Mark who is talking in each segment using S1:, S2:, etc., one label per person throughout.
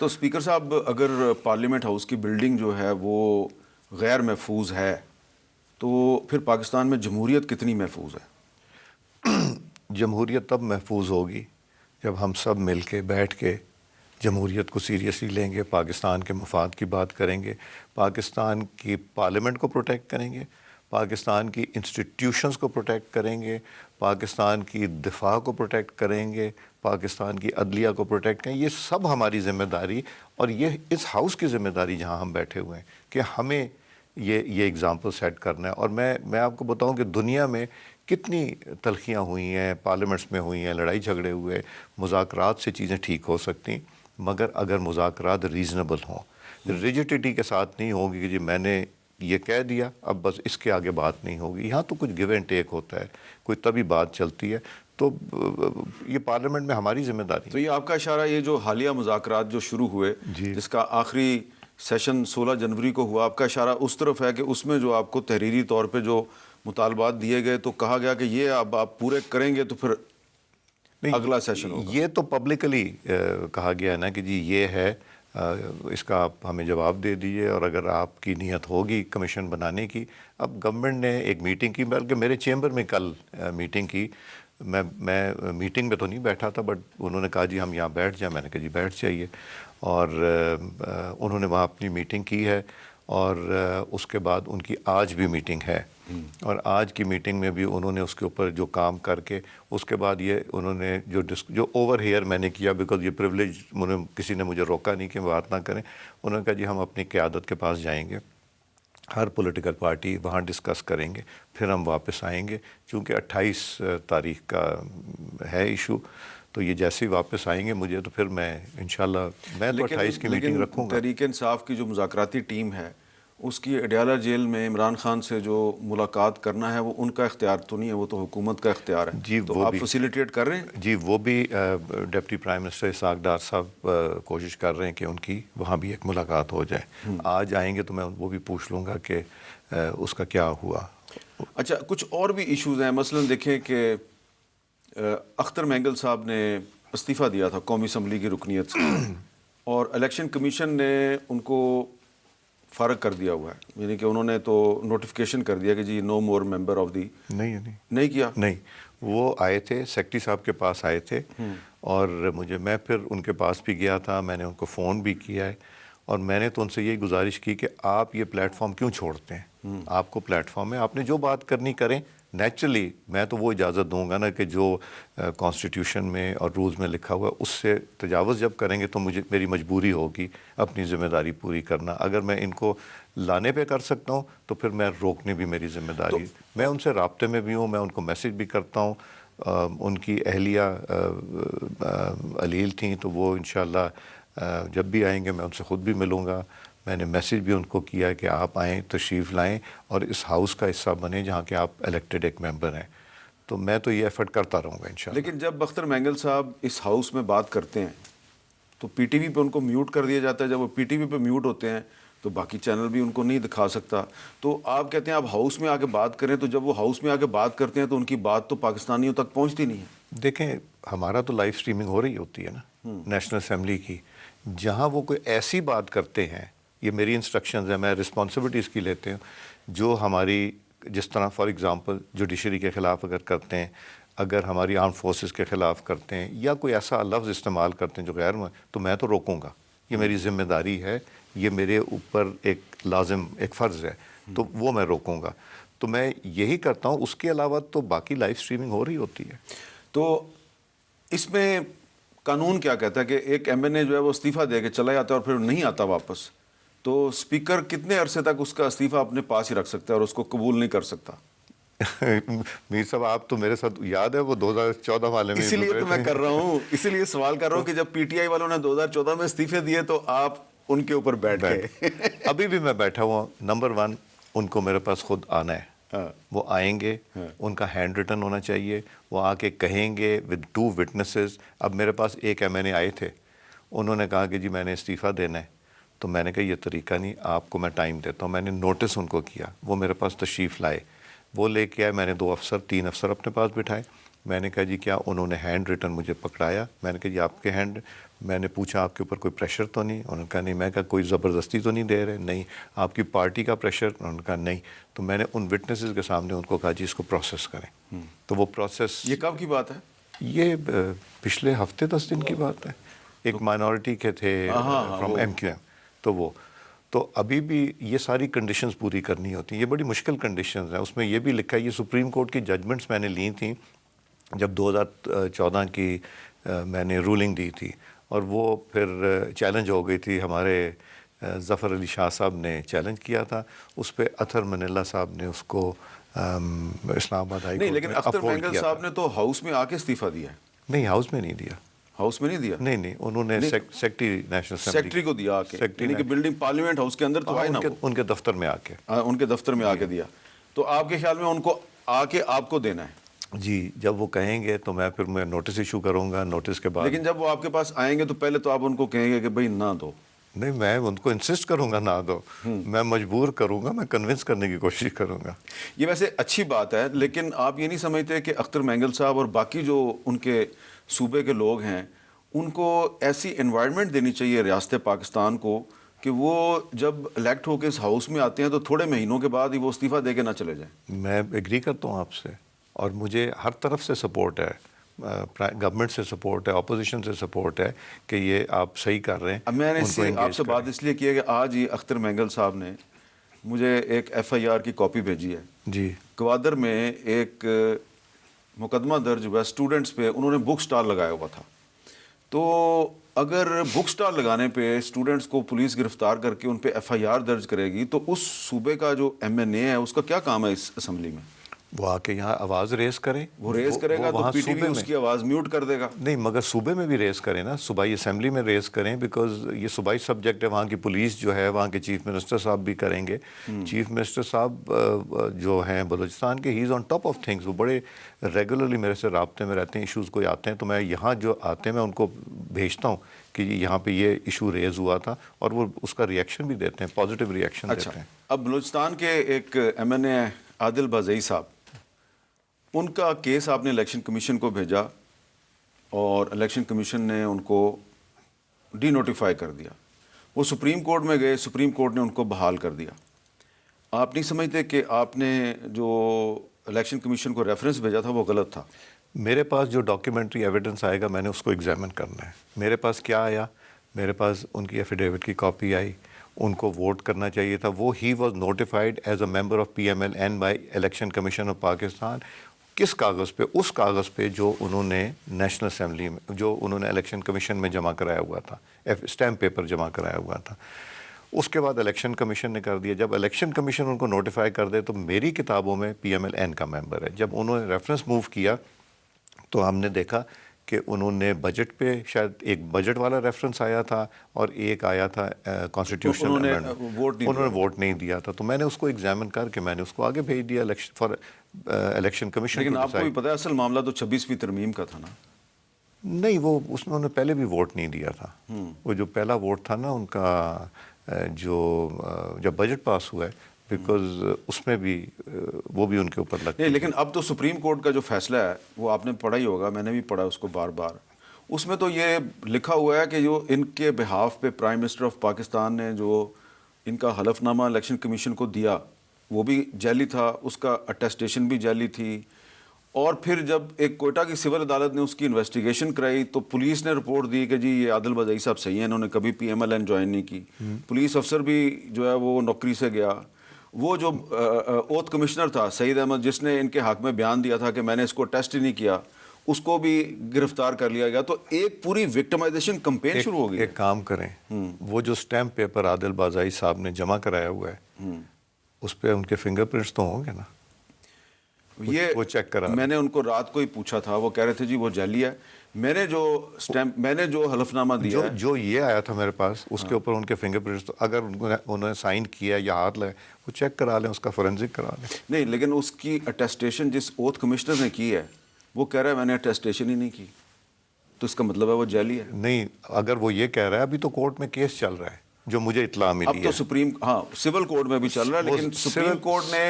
S1: تو اسپیکر صاحب اگر پارلیمنٹ ہاؤس کی بلڈنگ جو ہے وہ غیر محفوظ ہے تو پھر پاکستان میں جمہوریت کتنی محفوظ ہے؟
S2: جمہوریت تب محفوظ ہوگی جب ہم سب مل کے بیٹھ کے جمہوریت کو سیریسلی لیں گے، پاکستان کے مفاد کی بات کریں گے، پاکستان کی پارلیمنٹ کو پروٹیکٹ کریں گے، پاکستان کی انسٹیٹیوشنز کو پروٹیکٹ کریں گے، پاکستان کی دفاع کو پروٹیکٹ کریں گے، پاکستان کی عدلیہ کو پروٹیکٹ کریں. یہ سب ہماری ذمہ داری، اور یہ اس ہاؤس کی ذمہ داری جہاں ہم بیٹھے ہوئے ہیں کہ ہمیں یہ اگزامپل سیٹ کرنا ہے. اور میں آپ کو بتاؤں کہ دنیا میں کتنی تلخیاں ہوئی ہیں، پارلیمنٹس میں ہوئی ہیں، لڑائی جھگڑے ہوئے، مذاکرات سے چیزیں ٹھیک ہو سکتی، مگر اگر مذاکرات ریزنبل ہوں، ریجیڈیٹی کے ساتھ نہیں ہوگی کہ جی میں نے یہ کہہ دیا اب بس اس کے آگے بات نہیں ہوگی. یہاں تو کچھ گیو اینڈ ٹیک ہوتا ہے، کوئی تبھی بات چلتی ہے. تو یہ پارلیمنٹ میں ہماری ذمہ داری.
S1: تو یہ آپ کا اشارہ یہ جو حالیہ مذاکرات جو شروع ہوئے جس کا آخری سیشن 16 جنوری کو ہوا، آپ کا اشارہ اس طرف ہے کہ اس میں جو آپ کو تحریری طور پہ جو مطالبات دیے گئے تو کہا گیا کہ یہ اب آپ پورے کریں گے تو پھر اگلا سیشن ہوگا.
S2: یہ تو پبلکلی کہا گیا ہے نا کہ جی یہ ہے، اس کا آپ ہمیں جواب دے دیجیے، اور اگر آپ کی نیت ہوگی کمیشن بنانے کی. اب گورنمنٹ نے ایک میٹنگ کی، بلکہ میرے چیمبر میں کل میٹنگ کی. میں میٹنگ میں تو نہیں بیٹھا تھا، بٹ انہوں نے کہا جی ہم یہاں بیٹھ جائیں. میں نے کہا جی بیٹھ جائیے، اور انہوں نے وہاں اپنی میٹنگ کی ہے، اور اس کے بعد ان کی آج بھی میٹنگ ہے. اور آج کی میٹنگ میں بھی انہوں نے اس کے اوپر جو کام کر کے اس کے بعد یہ انہوں نے جو اوور ہیئر میں نے کیا، بیکاز یہ پریولیج کسی نے مجھے روکا نہیں کہ بات نہ کریں. انہوں نے کہا جی ہم اپنی قیادت کے پاس جائیں گے، ہر پولیٹیکل پارٹی وہاں ڈسکس کریں گے، پھر ہم واپس آئیں گے. چونکہ 28 تاریخ کا ہے ایشو، تو یہ جیسے ہی واپس آئیں گے مجھے تو پھر میں انشاءاللہ میں تو 28 کی میٹنگ رکھوں گا.
S1: تحریک انصاف کی جو مذاکراتی ٹیم ہے اس کی اڈیالہ جیل میں عمران خان سے جو ملاقات کرنا ہے وہ ان کا اختیار تو نہیں ہے، وہ تو حکومت کا اختیار ہے.
S2: جی
S1: تو آپ فیسیلیٹیٹ کر رہے ہیں؟
S2: جی وہ بھی deputy prime minister Ishaq Dar صاحب کوشش کر رہے ہیں کہ ان کی وہاں بھی ایک ملاقات ہو جائے. آج آئیں گے تو میں وہ بھی پوچھ لوں گا کہ اس کا کیا ہوا.
S1: اچھا، کچھ اور بھی ایشوز ہیں. مثلا دیکھیں کہ اختر مینگل صاحب نے استعفیٰ دیا تھا قومی اسمبلی کی رکنیت سے، اور الیکشن کمیشن نے ان کو فارغ کر دیا ہوا ہے. یعنی کہ انہوں نے تو نوٹیفیکیشن کر دیا کہ جی نو مور ممبر آف دی. نہیں کیا.
S2: نہیں، وہ آئے تھے سیکرٹری صاحب کے پاس آئے تھے، اور میں پھر ان کے پاس بھی گیا تھا، میں نے ان کو فون بھی کیا ہے، اور میں نے تو ان سے یہی گزارش کی کہ آپ یہ پلیٹ فارم کیوں چھوڑتے ہیں؟ آپ کو پلیٹ فارم ہے، آپ نے جو بات کرنی کریں. نیچرلی میں تو وہ اجازت دوں گا نا کہ جو کانسٹیٹیوشن میں اور رولز میں لکھا ہوا ہے اس سے تجاوز جب کریں گے تو میری مجبوری ہوگی اپنی ذمہ داری پوری کرنا. اگر میں ان کو لانے پہ کر سکتا ہوں تو پھر میں روکنے بھی میری ذمہ داری. میں ان سے رابطے میں بھی ہوں، میں ان کو میسج بھی کرتا ہوں. ان کی اہلیہ علیل تھیں تو وہ انشاءاللہ جب بھی آئیں گے میں ان سے خود بھی ملوں گا. میں نے میسج بھی ان کو کیا ہے کہ آپ آئیں، تشریف لائیں، اور اس ہاؤس کا حصہ بنیں جہاں کہ آپ الیکٹڈ ایک ممبر ہیں. تو میں تو یہ ایفرٹ کرتا رہوں گا انشاءاللہ.
S1: لیکن جب اختر مینگل صاحب اس ہاؤس میں بات کرتے ہیں تو پی ٹی وی پہ ان کو میوٹ کر دیا جاتا ہے. جب وہ پی ٹی وی پہ میوٹ ہوتے ہیں تو باقی چینل بھی ان کو نہیں دکھا سکتا. تو آپ کہتے ہیں آپ ہاؤس میں آ کے بات کریں، تو جب وہ ہاؤس میں آ کے بات کرتے ہیں تو ان کی بات تو پاکستانیوں تک پہنچتی نہیں ہے.
S2: دیکھیں ہمارا تو لائیو سٹریمنگ ہو رہی ہوتی ہے نا نیشنل اسمبلی کی، جہاں وہ کوئی ایسی بات کرتے ہیں، یہ میری انسٹرکشنز ہیں، میں رسپانسبلٹی اس کی لیتے ہوں، جو ہماری جس طرح فار ایگزامپل جوڈیشری کے خلاف اگر کرتے ہیں، اگر ہماری آرم فورسز کے خلاف کرتے ہیں، یا کوئی ایسا لفظ استعمال کرتے ہیں جو غیر تو میں تو روکوں گا. یہ میری ذمہ داری ہے، یہ میرے اوپر ایک لازم ایک فرض ہے، تو وہ میں روکوں گا. تو میں یہی کرتا ہوں. اس کے علاوہ تو باقی لائیو سٹریمنگ ہو رہی ہوتی ہے.
S1: تو اس میں قانون کیا کہتا ہے کہ ایک ایم این اے جو ہے وہ استعفیٰ دے کے چلا جاتا ہے اور پھر نہیں آتا واپس، تو اسپیکر کتنے عرصے تک اس کا استعفیٰ اپنے پاس ہی رکھ سکتا ہے اور اس کو قبول نہیں کر سکتا؟
S2: میر صاحب آپ تو میرے ساتھ یاد ہے وہ 2014 والے میں.
S1: اسی لیے تو میں کر رہا ہوں، اسی لیے سوال کر رہا ہوں کہ جب پی ٹی آئی والوں نے 2014 میں استعفے دیے تو آپ ان کے اوپر بیٹھ گئے.
S2: ابھی بھی میں بیٹھا ہوا. نمبر 1 ان کو میرے پاس خود آنا ہے. وہ آئیں گے، ان کا ہینڈ ریٹن ہونا چاہیے، وہ آ کے کہیں گے ود 2 وٹنسز. اب میرے پاس ایک ایم این اے آئے تھے، انہوں نے کہا کہ جی میں نے استعفیٰ دینا ہے. تو میں نے کہا یہ طریقہ نہیں، آپ کو میں ٹائم دیتا ہوں. میں نے نوٹس ان کو کیا، وہ میرے پاس تشریف لائے، وہ لے کے آئے. میں نے 3 افسر اپنے پاس بٹھائے. میں نے کہا جی کیا؟ انہوں نے ہینڈ ریٹن مجھے پکڑایا. میں نے کہا جی آپ کے ہینڈ، میں نے پوچھا آپ کے اوپر کوئی پریشر تو نہیں؟ انہوں نے کہا نہیں. میں کہا کوئی زبردستی تو نہیں دے رہے؟ نہیں. آپ کی پارٹی کا پریشر؟ انہوں نے کہا نہیں. تو میں نے ان وٹنسز کے سامنے ان کو کہا جی اس کو پروسیس کریں. تو وہ پروسیس.
S1: یہ کب کی بات ہے؟
S2: یہ پچھلے ہفتے 10 دن کی بات ہے. ایک مائنورٹی کے تھے فرام MQM. تو ابھی بھی یہ ساری کنڈیشنز پوری کرنی ہوتی ہیں. یہ بڑی مشکل کنڈیشنز ہیں. اس میں یہ بھی لکھا ہے, یہ سپریم کورٹ کی ججمنٹس میں نے لی تھیں جب 2014 کی میں نے رولنگ دی تھی, اور وہ پھر چیلنج ہو گئی تھی. ہمارے ظفر علی شاہ صاحب نے چیلنج کیا تھا. اس پہ اطہر منیلا صاحب نے اس کو اسلام آباد ہائی کورٹ میں
S1: لیکن اختر مینگل صاحب نے تو ہاؤس میں آ کے استعفیٰ دیا ہے.
S2: نہیں, ہاؤس میں نہیں دیا.
S1: ہاؤس میں نہیں دیا؟
S2: نہیں, انہوں نے سیکٹری نیشنل اسمبلی
S1: سیکٹری کو دیا آ کے, یعنی کہ بلڈنگ پارلیمنٹ ہاؤس کے اندر تو آئے نا,
S2: ان کے دفتر میں آ کے.
S1: ان کے دفتر میں آ کے دیا. تو آپ کے خیال میں ان کو آ کے آپ کو دینا ہے؟
S2: جی, جب وہ کہیں گے تو میں نوٹس ایشو کروں گا. نوٹس کے بعد
S1: لیکن جب وہ آپ کے پاس آئیں گے تو پہلے تو آپ ان کو کہیں گے کہ بھائی نہ دو.
S2: نہیں, میں ان کو انسسٹ کروں گا نہ دو. میں مجبور کروں گا, میں کنونس کرنے کی کوشش کروں گا.
S1: یہ ویسے اچھی بات ہے, لیکن آپ یہ نہیں سمجھتے کہ اختر مینگل صاحب اور باقی جو ان کے صوبے کے لوگ ہیں ان کو ایسی انوائرمنٹ دینی چاہیے ریاست پاکستان کو کہ وہ جب الیکٹ ہو کے اس ہاؤس میں آتے ہیں تو تھوڑے مہینوں کے بعد ہی وہ استعفیٰ دے کے نہ چلے جائیں؟
S2: میں ایگری کرتا ہوں آپ سے, اور مجھے ہر طرف سے سپورٹ ہے. گورنمنٹ سے سپورٹ ہے, اپوزیشن سے سپورٹ ہے کہ یہ آپ صحیح کر رہے ہیں.
S1: اب میں نے آپ سے بات اس لیے کی ہے کہ آج ہی اختر مینگل صاحب نے مجھے ایک FIR کی کاپی بھیجی ہے.
S2: جی,
S1: گوادر میں ایک مقدمہ درج ہوا اسٹوڈنٹس پہ, انہوں نے بک سٹال لگایا ہوا تھا. تو اگر بک سٹال لگانے پہ اسٹوڈنٹس کو پولیس گرفتار کر کے ان پہ FIR درج کرے گی تو اس صوبے کا جو MNA ہے اس کا کیا کام ہے اس اسمبلی میں؟
S2: وہ آ کے یہاں آواز ریز کریں.
S1: وہ ریز کرے گا تو PTV اس کی آواز میوٹ کر دے گا.
S2: نہیں, مگر صوبے میں بھی ریز کریں نا, صوبائی اسمبلی میں ریز کریں, بیکاز یہ صوبائی سبجیکٹ ہے. وہاں کی پولیس جو ہے, وہاں کے چیف منسٹر صاحب بھی کریں گے. چیف منسٹر صاحب جو ہیں بلوچستان کے, ہی از آن ٹاپ آف تھنگس. وہ بڑے ریگولرلی میرے سے رابطے میں رہتے ہیں. ایشوز کوئی آتے ہیں تو میں یہاں جو آتے ہیں میں ان کو بھیجتا ہوں کہ یہاں پہ یہ ایشو ریز ہوا تھا, اور وہ اس کا ریئیکشن بھی دیتے ہیں, پازیٹیو ریئیکشن دیتے ہیں.
S1: اب بلوچستان کے ایک MNA عادل بازئی صاحب, ان کا کیس آپ نے الیکشن کمیشن کو بھیجا اور الیکشن کمیشن نے ان کو ڈی نوٹیفائی کر دیا. وہ سپریم کورٹ میں گئے, سپریم کورٹ نے ان کو بحال کر دیا. آپ نہیں سمجھتے کہ آپ نے جو الیکشن کمیشن کو ریفرنس بھیجا تھا وہ غلط تھا؟
S2: میرے پاس جو ڈاکیومنٹری ایویڈنس آئے گا میں نے اس کو ایگزامن کرنا ہے. میرے پاس کیا آیا؟ میرے پاس ان کی ایفیڈیوٹ کی کاپی آئی. ان کو ووٹ کرنا چاہیے تھا. وہ he was notified as a member of PMLN by election commission of Pakistan. کس کاغذ پہ؟ اس کاغذ پہ جو انہوں نے نیشنل اسمبلی میں, جو انہوں نے الیکشن کمیشن میں جمع کرایا ہوا تھا, اسٹیمپ پیپر جمع کرایا ہوا تھا. اس کے بعد الیکشن کمیشن نے کر دیا. جب الیکشن کمیشن ان کو نوٹیفائی کر دے تو میری کتابوں میں PMLN کا ممبر ہے. جب انہوں نے ریفرنس موو کیا تو ہم نے دیکھا کہ انہوں نے بجٹ پہ شاید ایک بجٹ والا ریفرنس آیا تھا اور ایک آیا تھا کانسٹیٹیوشن, انہوں نے ووٹ نہیں دیا تھا. تو میں نے اس کو ایگزامن کر کے میں نے اس کو آگے بھیج دیا الیکشن کمیشن.
S1: لیکن آپ کو بھی پتہ ہے اصل معاملہ تو 26ویں ترمیم کا تھا نا؟
S2: نہیں, وہ اس میں انہوں نے پہلے بھی ووٹ نہیں دیا تھا. وہ جو پہلا ووٹ تھا نا ان کا, جو جب بجٹ پاس ہوا ہے, بیکاز اس میں بھی وہ بھی ان کے اوپر لگتا ہے.
S1: لیکن اب تو سپریم کورٹ کا جو فیصلہ ہے وہ آپ نے پڑھا ہی ہوگا, میں نے بھی پڑھا اس کو بار بار. اس میں تو یہ لکھا ہوا ہے کہ جو ان کے بہاف پہ پرائم منسٹر آف پاکستان نے جو ان کا حلف نامہ الیکشن کمیشن کو دیا وہ بھی جعلی تھا, اس کا اٹیسٹیشن بھی جعلی تھی. اور پھر جب ایک کوئٹہ کی سول عدالت نے اس کی انویسٹیگیشن کرائی تو پولیس نے رپورٹ دی کہ جی یہ عادل بازئی صاحب صحیح ہیں, انہوں نے کبھی PMLN جوائن نہیں کی. پولیس افسر بھی جو ہے وہ نوکری سے گیا. وہ جو اوتھ کمشنر تھا سعید احمد, جس نے ان کے حق میں بیان دیا تھا کہ میں نے اس کو ٹیسٹ ہی نہیں کیا, اس کو بھی گرفتار کر لیا گیا. تو ایک پوری وکٹمائزیشن کمپین شروع ہو گئی.
S2: ایک کام کریں, وہ جو اسٹیمپ پیپر عادل بازئی صاحب نے جمع کرایا ہوا ہے اس پہ ان کے فنگر پرنٹس تو ہوں گے نا؟ وہ چیک کرا.
S1: میں نے ان کو رات کو ہی پوچھا تھا, وہ کہہ رہے تھے جی وہ جعلی ہے. میں نے جو حلف نامہ دیا ہے,
S2: جو یہ آیا تھا میرے پاس, اس کے اوپر ان کے فنگر پرنٹس, تو اگر انہوں نے سائن کیا یا ہاتھ لگائے وہ چیک کرا لیں, اس کا فورینزک کرا لیں.
S1: نہیں, لیکن اس کی اٹیسٹیشن جس اوتھ کمشنر نے کی ہے وہ کہہ رہا ہے میں نے اٹیسٹیشن ہی نہیں کی, تو اس کا مطلب ہے وہ جعلی ہے.
S2: نہیں, اگر وہ یہ کہہ رہا ہے, ابھی تو کورٹ میں کیس چل رہا ہے جو مجھے اطلاع ملی ہے.
S1: اب تو سول کورٹ میں بھی چل رہا ہے, لیکن سپریم کورٹ نے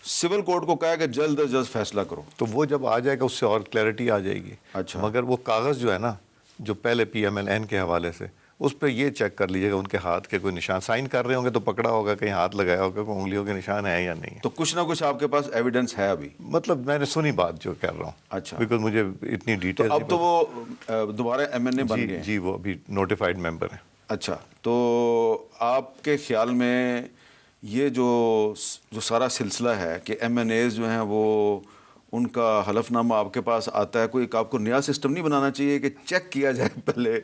S1: سول کورٹ کو کہا کہ جلد از جلد فیصلہ کرو.
S2: تو وہ جب آ جائے گا اس سے اور کلیئرٹی آ جائے گی.
S1: اچھا,
S2: مگر وہ کاغذ جو ہے نا جو پہلے PMLN کے حوالے سے، اس پہ یہ چیک کر لیجیے گا ان کے ہاتھ کے کوئی نشان، سائن کر رہے ہوں گے تو پکڑا ہوگا، کہیں ہاتھ لگایا ہوگا، کوئی انگلیوں کے نشان ہے یا نہیں ہے.
S1: تو کچھ نہ کچھ آپ کے پاس ایویڈنس ہے ابھی؟
S2: مطلب میں نے سنی بات جو کر رہا ہوں.
S1: اچھا.
S2: بیکاز مجھے اتنی ڈیٹیل.
S1: اب تو وہ دوبارہ MNA بن گئے ہیں؟
S2: جی وہ ابھی نوٹیفائڈ ممبر ہیں.
S1: اچھا. تو آپ کے خیال میں یہ جو سارا سلسلہ ہے کہ MNAs جو ہیں وہ ان کا حلف نامہ آپ کے پاس آتا ہے، کوئی آپ کو نیا سسٹم نہیں بنانا چاہیے کہ چیک کیا جائے پہلے؟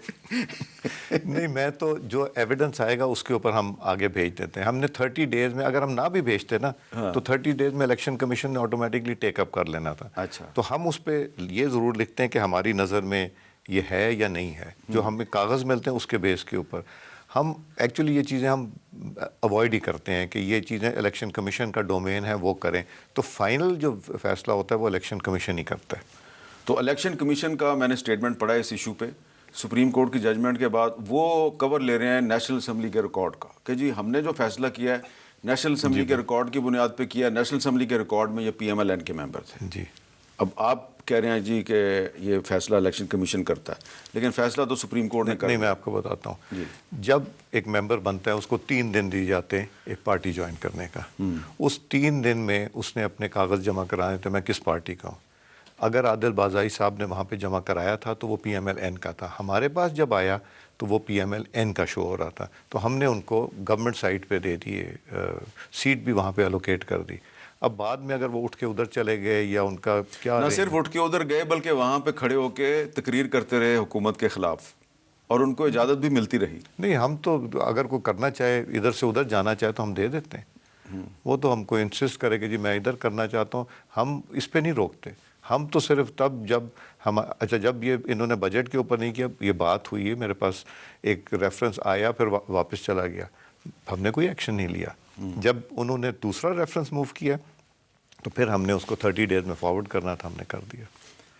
S2: نہیں، میں تو جو ایویڈنس آئے گا اس کے اوپر ہم آگے بھیج دیتے ہیں. ہم نے 30 ڈیز میں، اگر ہم نہ بھی بھیجتے نا تو 30 ڈیز میں الیکشن کمیشن نے آٹومیٹکلی ٹیک اپ کر لینا تھا.
S1: اچھا.
S2: تو ہم اس پہ یہ ضرور لکھتے ہیں کہ ہماری نظر میں یہ ہے یا نہیں ہے. جو ہمیں کاغذ ملتے ہیں اس کے بیس کے اوپر ہم ایکچولی یہ چیزیں ہم اوائڈ ہی کرتے ہیں کہ یہ چیزیں الیکشن کمیشن کا ڈومین ہے، وہ کریں. تو فائنل جو فیصلہ ہوتا ہے وہ الیکشن کمیشن ہی کرتا ہے.
S1: تو الیکشن کمیشن کا میں نے اسٹیٹمنٹ پڑھا ہے اس ایشو پہ، سپریم کورٹ کی ججمنٹ کے بعد وہ کور لے رہے ہیں نیشنل اسمبلی کے ریکارڈ کا کہ جی ہم نے جو فیصلہ کیا ہے نیشنل اسمبلی کے ریکارڈ کی بنیاد پہ کیا ہے. نیشنل اسمبلی کے ریکارڈ میں یہ PMLN کے ممبر تھے.
S2: جی.
S1: اب آپ کہہ رہے ہیں جی کہ یہ فیصلہ الیکشن کمیشن کرتا ہے، لیکن فیصلہ تو سپریم کورٹ نے
S2: نہیں، میں آپ کو بتاتا ہوں. جب ایک ممبر بنتا ہے اس کو 3 دن دی جاتے ہیں ایک پارٹی جوائن کرنے کا. اس 3 دن میں اس نے اپنے کاغذ جمع کرانے تھے میں کس پارٹی کا ہوں. اگر عادل بازائی صاحب نے وہاں پہ جمع کرایا تھا تو وہ PMLN کا تھا. ہمارے پاس جب آیا تو وہ PMLN کا شو ہو رہا تھا. تو ہم نے ان کو گورنمنٹ سائٹ پہ دے دیے، سیٹ بھی وہاں پہ الوکیٹ کر دی. اب بعد میں اگر وہ اٹھ کے ادھر چلے گئے یا ان کا کیا،
S1: نہ صرف اٹھ کے ادھر گئے بلکہ وہاں پہ کھڑے ہو کے تقریر کرتے رہے حکومت کے خلاف، اور ان کو اجازت بھی ملتی رہی.
S2: نہیں، ہم تو اگر کوئی کرنا چاہے ادھر سے ادھر جانا چاہے تو ہم دے دیتے ہیں. وہ تو ہم کو انسسٹ کرے کہ جی میں ادھر کرنا چاہتا ہوں، ہم اس پہ نہیں روکتے. ہم تو صرف تب جب جب یہ انہوں نے بجٹ کے اوپر نہیں کیا، یہ بات ہوئی ہے میرے پاس ایک ریفرنس آیا پھر واپس چلا گیا، ہم نے کوئی ایکشن نہیں لیا. جب انہوں نے دوسرا ریفرنس موو کیا تو پھر ہم نے اس کو 30 ڈیز میں فارورڈ کرنا تھا، ہم نے کر دیا.